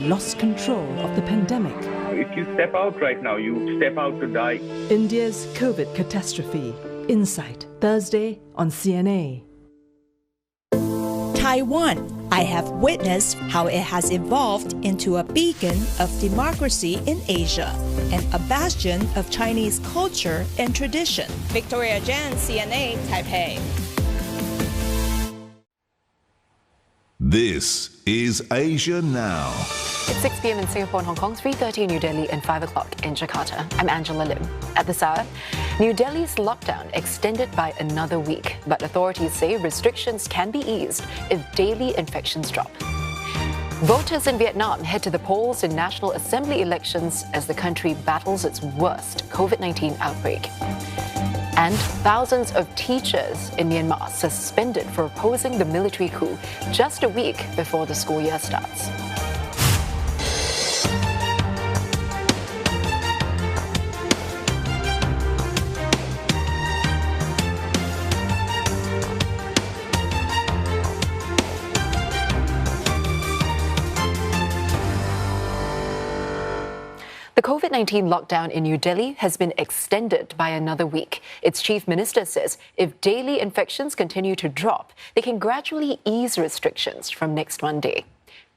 lost control of the pandemic. If you step out right now, you step out to die. India's COVID catastrophe. Insight, Thursday on CNA. Taiwan. I have witnessed how it has evolved into a beacon of democracy in Asia and a bastion of Chinese culture and tradition. Victoria Jan, CNA, Taipei. This is Asia Now. It's 6 p.m. in Singapore and Hong Kong, 3:30 in New Delhi and 5 o'clock in Jakarta. I'm Angela Lim. At this hour, New Delhi's lockdown extended by another week, but authorities say restrictions can be eased if daily infections drop. Voters in Vietnam head to the polls in National Assembly elections as the country battles its worst COVID-19 outbreak. And thousands of teachers in Myanmar suspended for opposing the military coup just a week before the school year starts. The COVID-19 lockdown in New Delhi has been extended by another week. Its chief minister says if daily infections continue to drop, they can gradually ease restrictions from next Monday.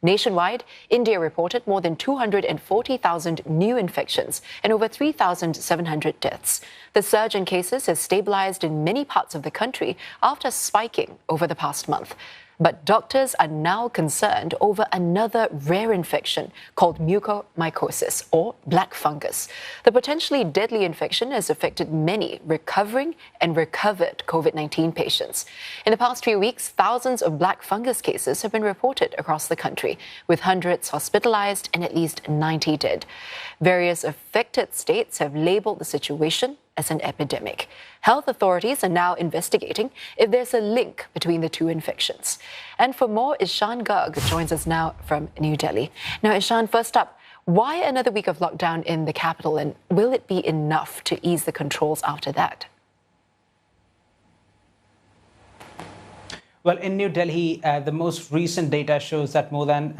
Nationwide, India reported more than 240,000 new infections and over 3,700 deaths. The surge in cases has stabilized in many parts of the country after spiking over the past month. But doctors are now concerned over another rare infection called mucormycosis, or black fungus. The potentially deadly infection has affected many recovering and recovered COVID-19 patients. In the past few weeks, thousands of black fungus cases have been reported across the country, with hundreds hospitalized and at least 90 dead. Various affected states have labeled the situation as an epidemic. Health authorities are now investigating if there's a link between the two infections. And for more, Ishan Garg joins us now from New Delhi. Now, Ishan, first up, why another week of lockdown in the capital, and will it be enough to ease the controls after that? Well, in New Delhi, the most recent data shows that more than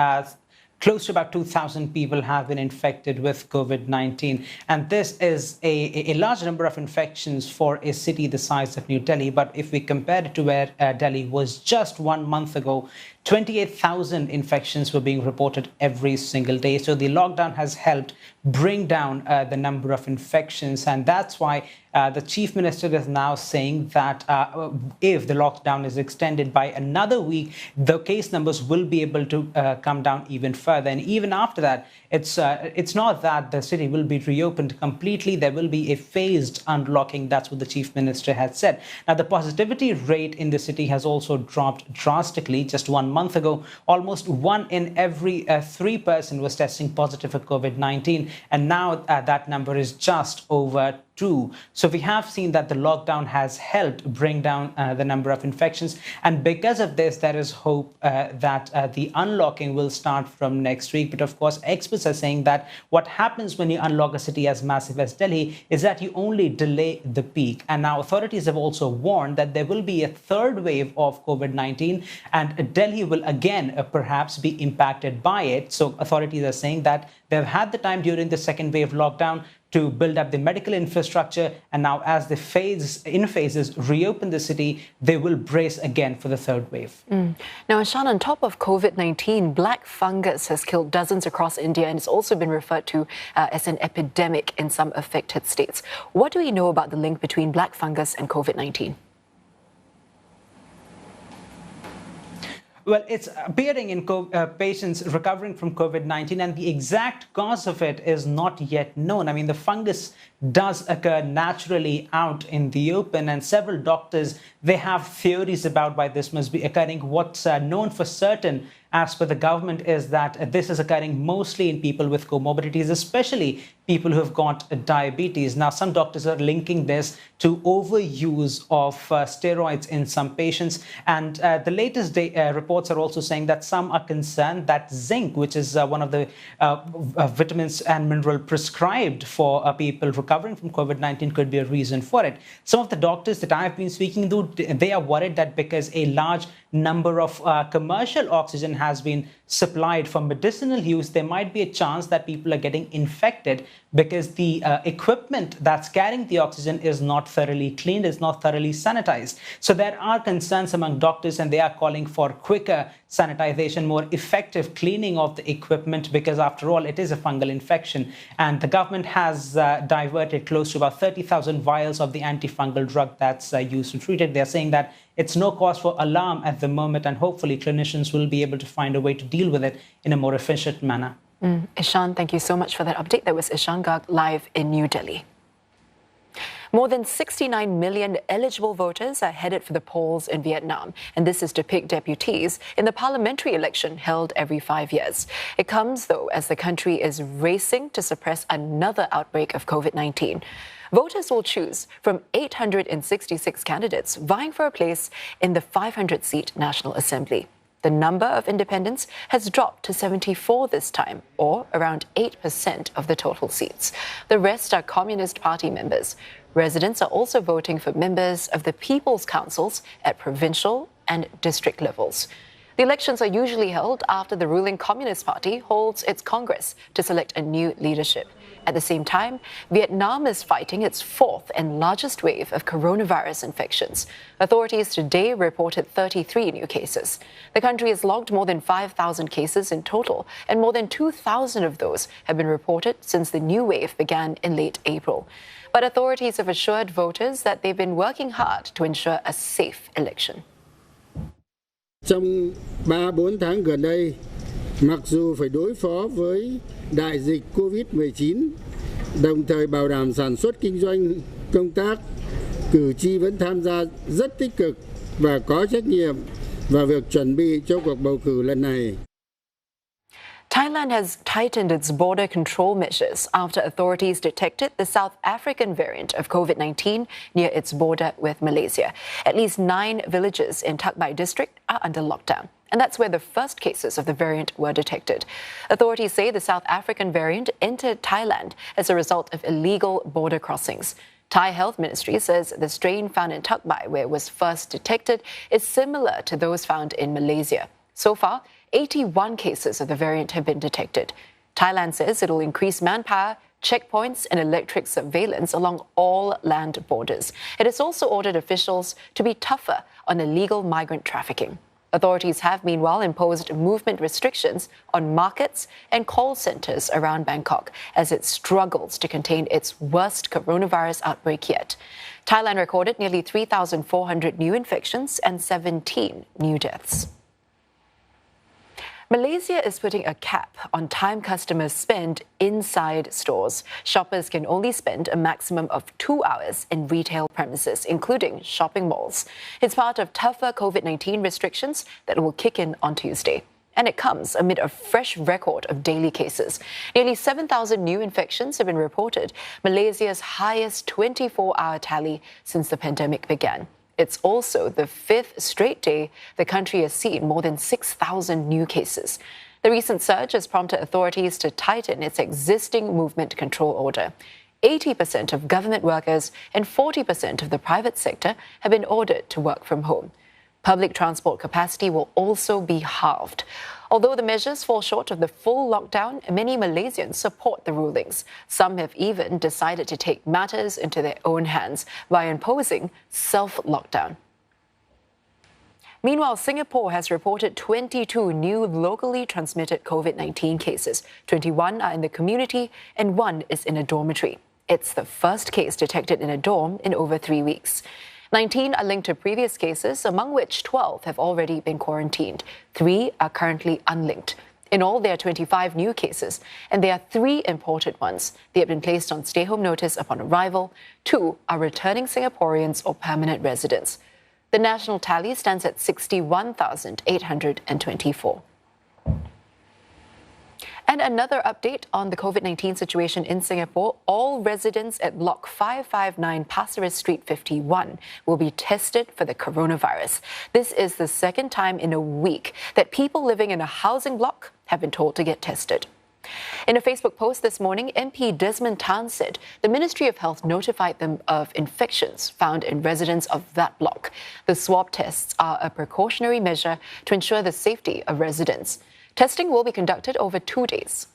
close to about 2,000 people have been infected with COVID-19. And this is a large number of infections for a city the size of New Delhi. But if we compare it to where Delhi was just 1 month ago, 28,000 infections were being reported every single day. So the lockdown has helped bring down the number of infections. And that's why the chief minister is now saying that if the lockdown is extended by another week, the case numbers will be able to come down even further. And even after that, it's not that the city will be reopened completely. There will be a phased unlocking. That's what the chief minister has said. Now, the positivity rate in the city has also dropped drastically. Just 1 month ago, almost 1 in every 3 person was testing positive for COVID-19. And now that number is just over 2. So we have seen that the lockdown has helped bring down the number of infections. And because of this, there is hope that the unlocking will start from next week. But of course, experts are saying that what happens when you unlock a city as massive as Delhi is that you only delay the peak. And now authorities have also warned that there will be a third wave of COVID-19 and Delhi will again perhaps be impacted by it. So authorities are saying that they've had the time during the second wave lockdown to build up the medical infrastructure. And now as the phases reopen the city, they will brace again for the third wave. Now, Ishan, on top of COVID-19, black fungus has killed dozens across India and it's also been referred to as an epidemic in some affected states. What do we know about the link between black fungus and COVID-19? Well, it's appearing in patients recovering from COVID-19, and the exact cause of it is not yet known. I mean, the fungus does occur naturally out in the open, and several doctors, they have theories about why this must be occurring. What's known for certain, as per the government, is that this is occurring mostly in people with comorbidities, especially people who have got diabetes. Now, some doctors are linking this to overuse of steroids in some patients. And the latest reports are also saying that some are concerned that zinc, which is one of the vitamins and mineral prescribed for people recovering from COVID-19, could be a reason for it. Some of the doctors that I have been speaking to, they are worried that because a large number of commercial oxygen has been supplied for medicinal use, there might be a chance that people are getting infected because the equipment that's carrying the oxygen is not thoroughly cleaned, is not thoroughly sanitized. So there are concerns among doctors, and they are calling for quicker sanitization, more effective cleaning of the equipment, because after all, it is a fungal infection. And the government has diverted close to about 30,000 vials of the antifungal drug that's used to treat it. They're saying that it's no cause for alarm at the moment, and hopefully clinicians will be able to find a way to deal with it in a more efficient manner. Ishan, thank you so much for that update. That was Ishan Garg live in New Delhi. More than 69 million eligible voters are headed for the polls in Vietnam, and this is to pick deputies in the parliamentary election held every 5 years. It comes, though, as the country is racing to suppress another outbreak of COVID-19. Voters will choose from 866 candidates vying for a place in the 500-seat National Assembly. The number of independents has dropped to 74 this time, or around 8% of the total seats. The rest are Communist Party members. Residents are also voting for members of the People's Councils at provincial and district levels. The elections are usually held after the ruling Communist Party holds its Congress to select a new leadership. At the same time, Vietnam is fighting its fourth and largest wave of coronavirus infections. Authorities today reported 33 new cases. The country has logged more than 5,000 cases in total, and more than 2,000 of those have been reported since the new wave began in late April. But authorities have assured voters that they've been working hard to ensure a safe election. Trong 3-4 tháng gần đây, mặc dù phải đối phó với đại dịch COVID-19, đồng thời bảo đảm sản xuất kinh doanh, công tác, cử tri vẫn tham gia rất tích cực và có trách nhiệm vào việc chuẩn bị cho cuộc bầu cử lần này. Thailand has tightened its border control measures after authorities detected the South African variant of COVID-19 near its border with Malaysia. At least 9 villages in Tak Bai district are under lockdown, and that's where the first cases of the variant were detected. Authorities say the South African variant entered Thailand as a result of illegal border crossings. Thai Health Ministry says the strain found in Tak Bai, where it was first detected, is similar to those found in Malaysia. So far, 81 cases of the variant have been detected. Thailand says it will increase manpower, checkpoints and electric surveillance along all land borders. It has also ordered officials to be tougher on illegal migrant trafficking. Authorities have meanwhile imposed movement restrictions on markets and call centers around Bangkok as it struggles to contain its worst coronavirus outbreak yet. Thailand recorded nearly 3,400 new infections and 17 new deaths. Malaysia is putting a cap on time customers spend inside stores. Shoppers can only spend a maximum of 2 hours in retail premises, including shopping malls. It's part of tougher COVID-19 restrictions that will kick in on Tuesday. And it comes amid a fresh record of daily cases. Nearly 7,000 new infections have been reported, Malaysia's highest 24-hour tally since the pandemic began. It's also the 5th straight day the country has seen more than 6,000 new cases. The recent surge has prompted authorities to tighten its existing movement control order. 80% of government workers and 40% of the private sector have been ordered to work from home. Public transport capacity will also be halved. Although the measures fall short of the full lockdown, many Malaysians support the rulings. Some have even decided to take matters into their own hands by imposing self-lockdown. Meanwhile, Singapore has reported 22 new locally transmitted COVID-19 cases. 21 are in the community and 1 is in a dormitory. It's the first case detected in a dorm in over 3 weeks. 19 are linked to previous cases, among which 12 have already been quarantined. 3 are currently unlinked. In all, there are 25 new cases, and there are 3 imported ones. They have been placed on stay-home notice upon arrival. 2 are returning Singaporeans or permanent residents. The national tally stands at 61,824. And another update on the COVID-19 situation in Singapore. All residents at Block 559 Pasir Ris Street 51 will be tested for the coronavirus. This is the second time in a week that people living in a housing block have been told to get tested. In a Facebook post this morning, MP Desmond Tan said the Ministry of Health notified them of infections found in residents of that block. The swab tests are a precautionary measure to ensure the safety of residents. Testing will be conducted over 2 days.